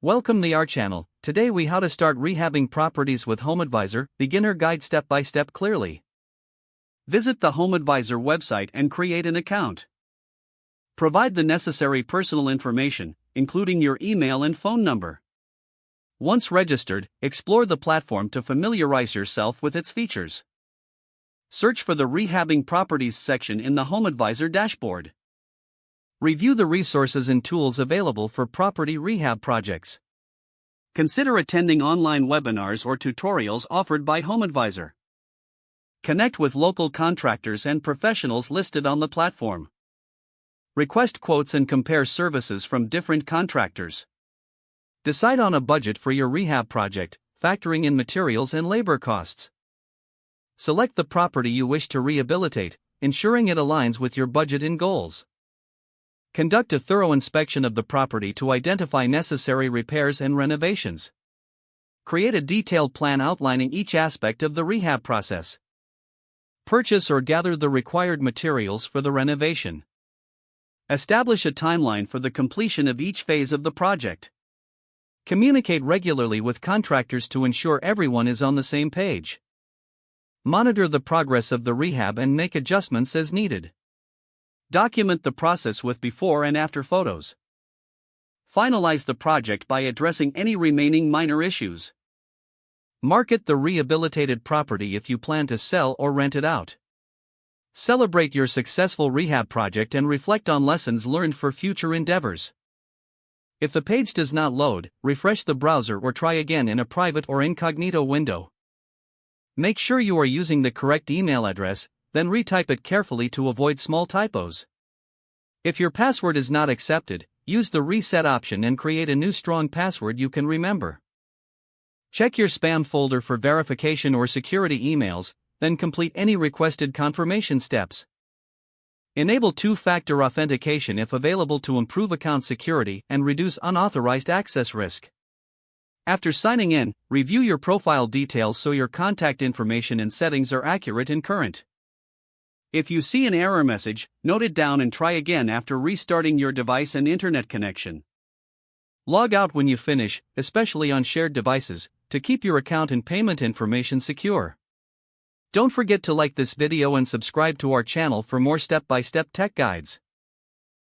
Welcome to our channel. Today we how to start rehabbing properties with HomeAdvisor, beginner guide step by step clearly. Visit the HomeAdvisor website and create an account. Provide the necessary personal information, including your email and phone number. Once registered, explore the platform to familiarize yourself with its features. Search for the Rehabbing Properties section in the HomeAdvisor dashboard. Review the resources and tools available for property rehab projects. Consider attending online webinars or tutorials offered by HomeAdvisor. Connect with local contractors and professionals listed on the platform. Request quotes and compare services from different contractors. Decide on a budget for your rehab project, factoring in materials and labor costs. Select the property you wish to rehabilitate, ensuring it aligns with your budget and goals. Conduct a thorough inspection of the property to identify necessary repairs and renovations. Create a detailed plan outlining each aspect of the rehab process. Purchase or gather the required materials for the renovation. Establish a timeline for the completion of each phase of the project. Communicate regularly with contractors to ensure everyone is on the same page. Monitor the progress of the rehab and make adjustments as needed. Document the process with before and after photos. Finalize the project by addressing any remaining minor issues. Market the rehabilitated property if you plan to sell or rent it out. Celebrate your successful rehab project and reflect on lessons learned for future endeavors. If the page does not load, refresh the browser or try again in a private or incognito window. Make sure you are using the correct email address, then retype it carefully to avoid small typos. If your password is not accepted, use the reset option and create a new strong password you can remember. Check your spam folder for verification or security emails, then complete any requested confirmation steps. Enable two-factor authentication if available to improve account security and reduce unauthorized access risk. After signing in, review your profile details so your contact information and settings are accurate and current. If you see an error message, note it down and try again after restarting your device and internet connection. Log out when you finish, especially on shared devices, to keep your account and payment information secure. Don't forget to like this video and subscribe to our channel for more step-by-step tech guides.